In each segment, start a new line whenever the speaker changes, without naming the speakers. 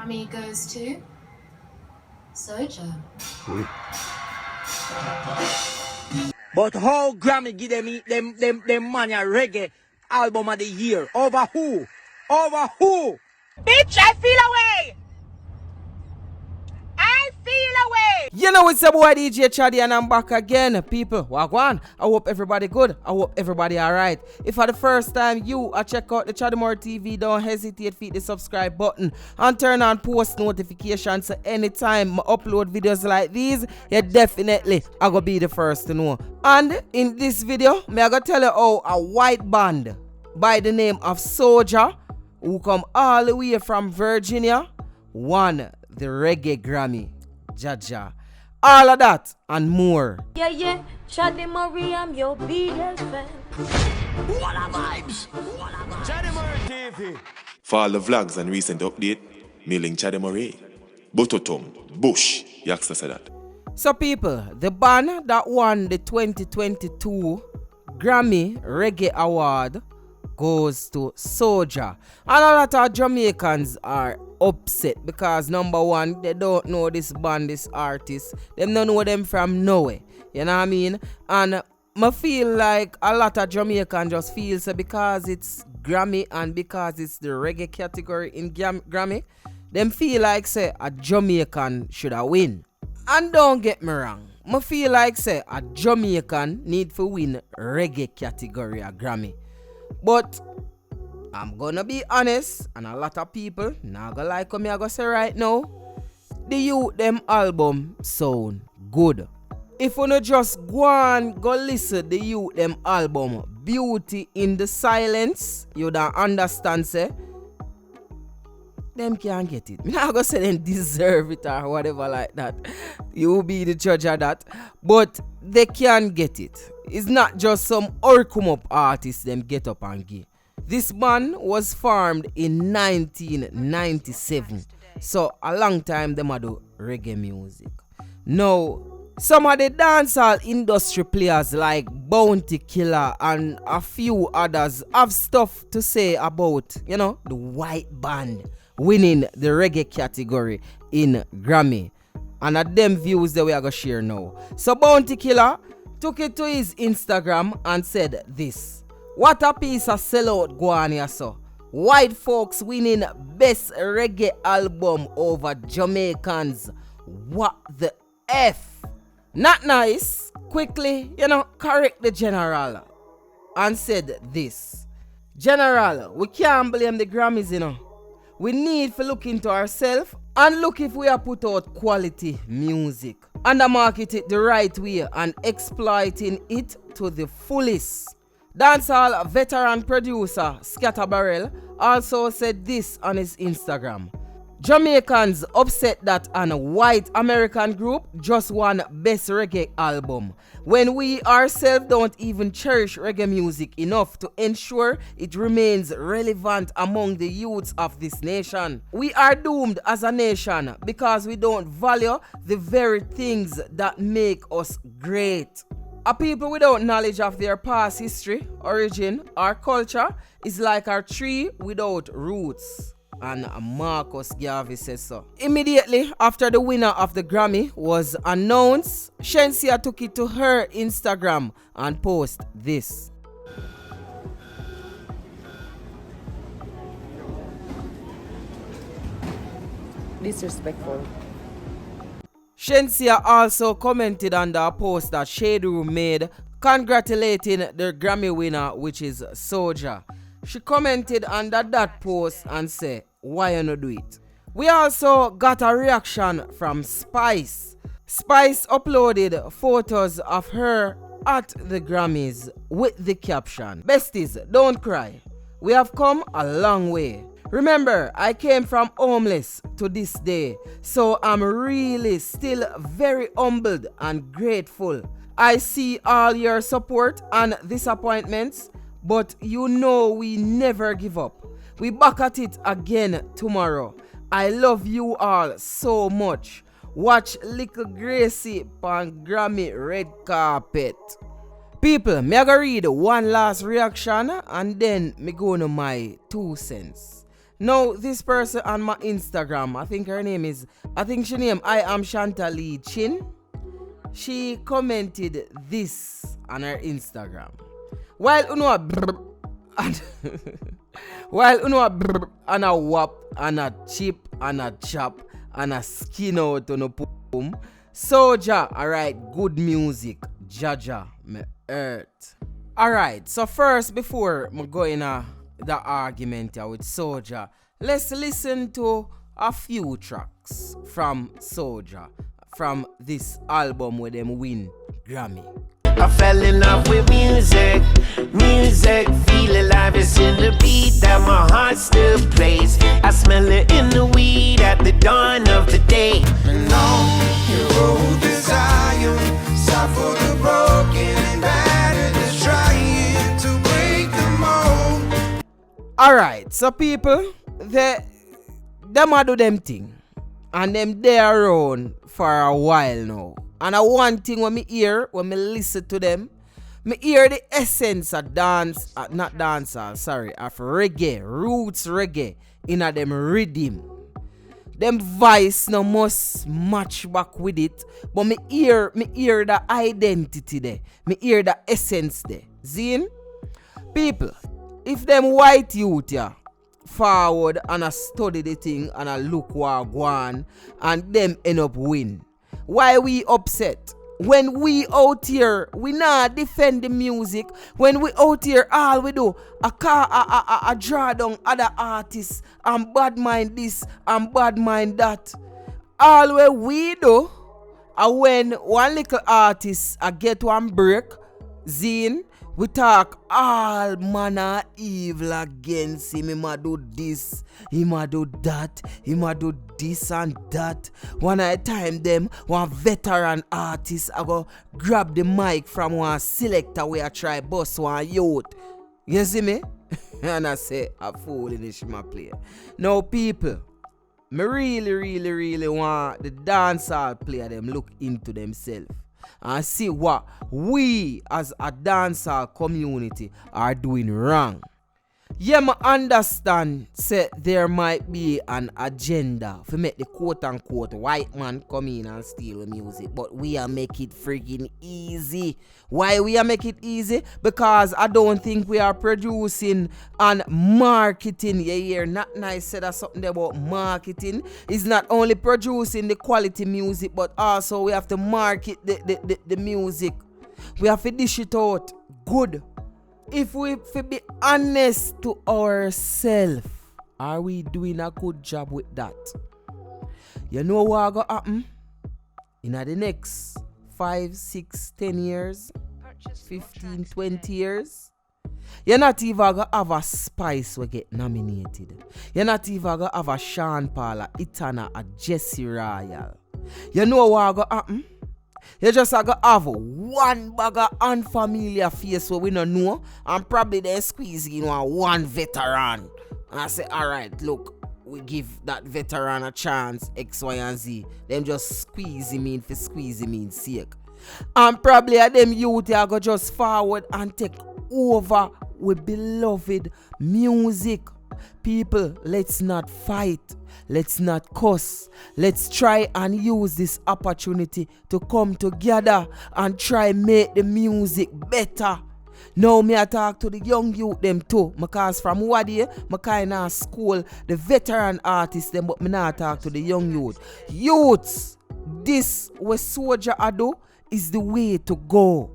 Grammy goes to Soja.
But how Grammy give them man a reggae album of the year? Over who? Over who?
Bitch, I feel away! I feel away!
You know it's your boy DJ Chaddy and I'm back again. People, wagwan. I hope everybody good. I hope everybody alright. If for the first time you check out the Chaddy More TV, don't hesitate to hit the subscribe button and turn on post notifications so anytime I upload videos like these, you definitely are gonna be the first to know. And in this video, I gonna tell you how a white band by the name of Soja, who come all the way from Virginia, won the Reggae Grammy. Jaja. All of that and more.
Yeah, Chaddy Murray, I'm your biggest fan.
What a vibes!
Chaddy Murray TV.
For all the vlogs and recent update, mailing Chaddy Murray. Butotom, Bush, Yaxter said that.
So people, the band that won the 2022 Grammy Reggae Award goes to Soja. And a lot of Jamaicans are upset because number one, they don't know this band, this artist. They don't know them from nowhere. You know what I mean? And I feel like a lot of Jamaicans just feel so because it's Grammy and because it's the reggae category in Grammy, them feel like say a Jamaican should have win. And don't get me wrong, I feel like say a Jamaican need to win reggae category at Grammy. But I'm gonna be honest, and a lot of people not gonna like me I gonna say right now, the youth them album sound good. If you no just go and go listen the youth them album Beauty in the Silence, you don't understand say them can't get it. I'm not gonna say them deserve it or whatever like that. You be the judge of that. But they can get it. It's not just some come up artists them get up and give. This band was formed in 1997. So a long time them a do reggae music. Now, some of the dancehall industry players like Bounty Killer and a few others have stuff to say about, the white band winning the reggae category in Grammy. And at them views that we are going to share now. So Bounty Killer took it to his Instagram and said this: "What a piece of sellout go on here, so. White folks winning best reggae album over Jamaicans. What the F?" Not nice. Quickly, correct the general and said this: "General, we can't blame the Grammys, We need to look into ourselves and look if we have put out quality music and market it the right way and exploiting it to the fullest." Dancehall veteran producer Scatter Barrel also said this on his Instagram: "Jamaicans upset that a white American group just won best reggae album when we ourselves don't even cherish reggae music enough to ensure it remains relevant among the youths of this nation. We are doomed as a nation because we don't value the very things that make us great. A people without knowledge of their past history, origin, or culture is like a tree without roots." And Marcus Garvey says so. Immediately after the winner of the Grammy was announced, Shenseea took it to her Instagram and posted this:
Disrespectful.
Shenseea also commented on the post that Shade Room made congratulating the Grammy winner, which is Soja. She commented under that post and said, "Why you not do it?" We also got a reaction from Spice. Spice uploaded photos of her at the Grammys with the caption: "Besties, don't cry. We have come a long way. Remember, I came from homeless to this day, so I'm really still very humbled and grateful. I see all your support and disappointments, but we never give up. We back at it again tomorrow. I love you all so much. Watch Little Gracie on Grammy red carpet." People, me go read one last reaction and then me go to my 2 cents. Now, this person on my Instagram, I think she name I am Chantal Chin. She commented this on her Instagram. While uno a brr and while uno a brr and a whap and a chip and a chop and a skin out on a pum, Soja, alright, good music, Jaja, me earth. Alright, so first, before me go in the argument with Soja, let's listen to a few tracks from Soja from this album where them win Grammy.
I fell in love with music, feel alive, it's in the beat that my heart still plays. I smell it in the weed at the dawn of the day. And on your road desire, suffer the broken and battered, just trying to break them all.
Alright, so people, them a do them thing. And them they around for a while now. And one thing when me hear, when me listen to them, me hear the essence of dance, of reggae, roots reggae, in a them rhythm. Them voice no must match back with it, but me hear the identity there. Me hear the essence there. Zine? People, if them white youth here, forward and I study the thing and I look what go on and them end up win. Why we upset? When we out here, we not defend the music. When we out here, all we do a draw down other artists and bad mind this and bad mind that. All we do, when one little artist get one break, Zine, we talk all manner evil against him. He might do this, he might do that, he might do this and that. One at a time, them one veteran artist I go grab the mic from one selector where I try boss one youth. You see me? And I say, a fool in this my player. Now people, me really want the dancehall player them look into themselves and see what we as a dancehall community are doing wrong. Yeah, I understand say there might be an agenda to make the quote-unquote white man come in and steal the music, but we are make it friggin' easy. Why we are make it easy? Because I don't think we are producing and marketing. You hear not nice said that something about marketing. It's not only producing the quality music, but also we have to market the music. We have to dish it out good. If we be honest to ourselves, are we doing a good job with that? You know what going to happen? In the next 5, 6, 10 years, 15, 20 years, you're not even going to have a Spice will get nominated. You're not even going to have a Sean Paul, a Itana, a Jesse Royal. You know what going to happen? You just have one bag of unfamiliar face where we don't know, and probably they squeeze in one veteran. And I say, alright, look, we give that veteran a chance, X, Y, and Z. Them just squeeze him in for squeeze him in sake. And probably them youth are go just forward and take over with beloved music. People, let's not fight. Let's not cuss. Let's try and use this opportunity to come together and try make the music better. Now me I talk to the young youth them too. Because from what day, I kind of school the veteran artists them, but me not talk to the young youth. Youths, this what Soja I do is the way to go.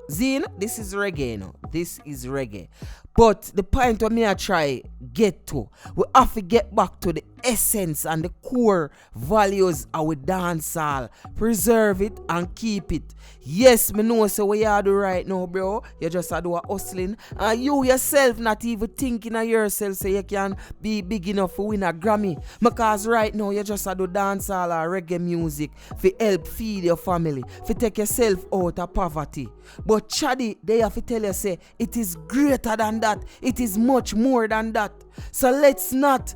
Zine, this is reggae now. This is reggae. But the point where me I try get to, we have to get back to the essence and the core values of our dancehall. Preserve it and keep it. Yes, me know so what you do right now, bro. You just do a hustling. And you yourself not even thinking of yourself so you can be big enough to win a Grammy. Because right now you just do dancehall or reggae music to help feed your family, to take yourself out of poverty. But Chaddy, they have to tell you say it is greater than that. It is much more than that. So let's not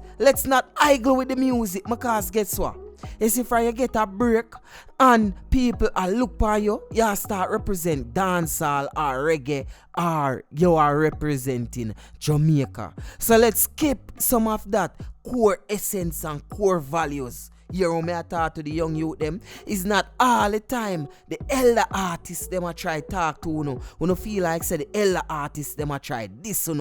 idle with the music, because guess what? You see, if you get a break and people are look for you, you start represent dancehall or reggae, or you are representing Jamaica. So let's keep some of that core essence and core values. You know me I talk to the young youth them. It's not all the time the elder artists them a try talk to you feel like say the elder artists them a try this or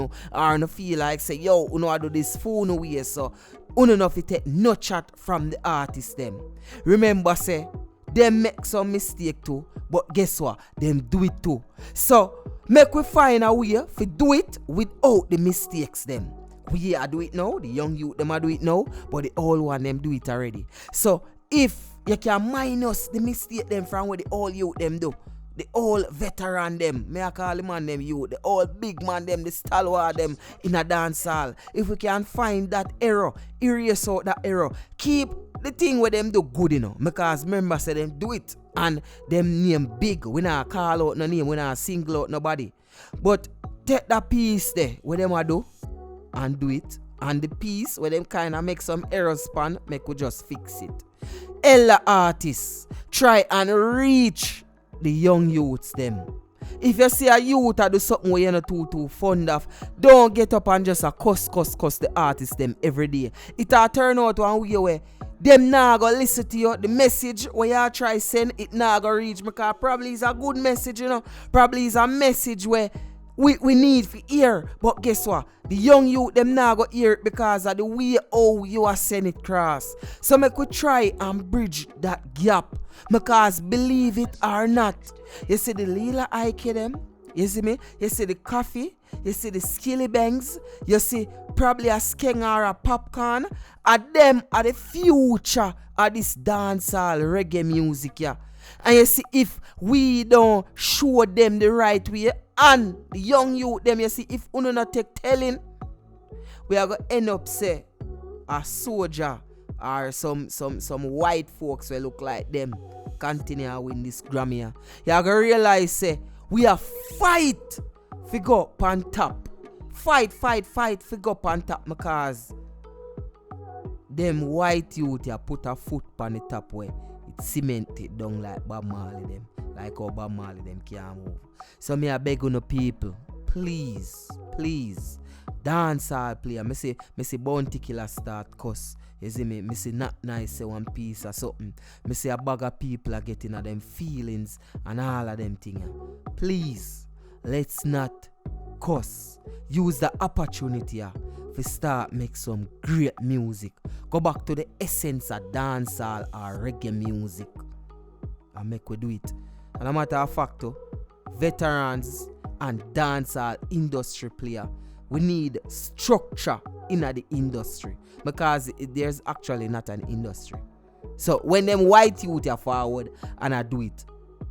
no feel like say yo I do this for no way so know if you take no chat from the artists them. Remember say them make some mistake too, but guess what? Them do it too. So make we find a way to do it without the mistakes them. We are do it now, the young youth them are do it now, but the old one them do it already. So if you can minus the mistake them from what the old youth them do, the old veteran them, may I call the man them youth, the old big man them, the stalwart them in a dance hall. If we can find that error, erase out that error, keep the thing where them do good because remember say them do it and them name big. We not call out no name, we not single out nobody. But take that piece there where them a do and do it, and the piece where them kind of make some errors span, make we just fix it. Ella artists try and reach the young youths them. If you see a youth do something where you're not too fond of, don't get up and just cuss the artists them every day. It'll turn out one way where them nah go listen to you. The message where you try send it nah go reach because probably it's a good message, Probably it's a message where we need to hear, but guess what? The young youth them now go hear it because of the way how you are sending it cross. So make we try and bridge that gap. Because believe it or not, you see the Lila Ike them, you see me? You see the coffee, you see the skilly bangs, you see probably a skeng or a popcorn, and them are the future of this dancehall reggae music, yeah. And you see, if we don't show them the right way, and the young youth them, you see, if we not take telling, we are going to end up say a soldier or some white folks will look like them continue win this Grammy. You are going to realize say we are fight figure up on top. Fight figure up on top because them white youth you put a foot on the top where it cemented down like Bob Marley them. Like how Bob Marley them can't move. So me I beg on the people, please, dancehall player. Me say Bounty Killer start cuss. You see me say not nice say one piece or something. Me say a bag of people are getting at them feelings and all of them things. Please, let's not cuss. Use the opportunity to start make some great music. Go back to the essence of dancehall or reggae music. And make we do it. And a matter of fact, veterans and dancehall industry player, we need structure in the industry because there's actually not an industry. So when them white youth are forward and I do it,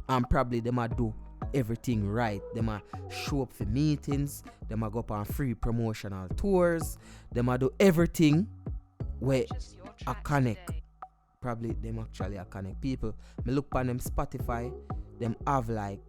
and probably them a do everything right. Them a show up for meetings, them a go up on free promotional tours, them a do everything where a connect. Probably them actually a connect people. Me look on them Spotify, them have like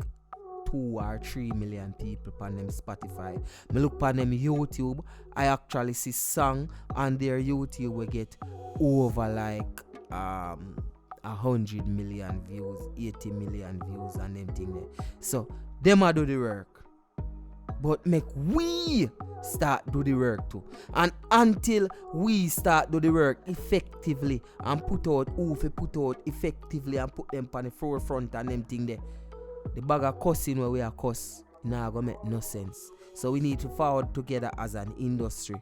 2 or 3 million people on them Spotify. Me look on them YouTube, I actually see song on their YouTube we get over like 100 million views, 80 million views and them thing there. So them a do the work. But make we start do the work too. And until we start do the work effectively and put out effectively and put them on the forefront and them thing there, the bag of cussing where we are cuss now gonna make no sense. So we need to forward together as an industry.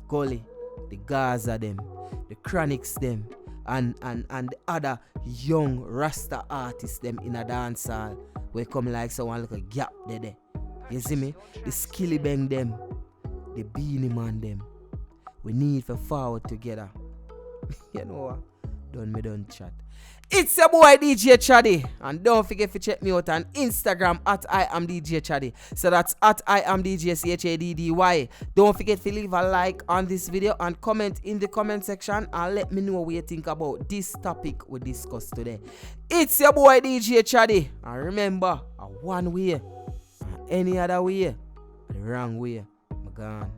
Gully, the Gaza them, the Chronics them, and the other young Rasta artists them in a dance hall where come like someone like a gap there. You see me? The Skilly Bang them, the Beanie Man them. We need to forward together. You know what? Don't chat. It's your boy DJ Chaddy. And don't forget to check me out on Instagram at I am DJ Chaddy. So that's at I am DJ CHADDY. Don't forget to leave a like on this video and comment in the comment section and let me know what you think about this topic we discussed today. It's your boy DJ Chaddy. And remember, one way, any other way, the wrong way, I'm gone.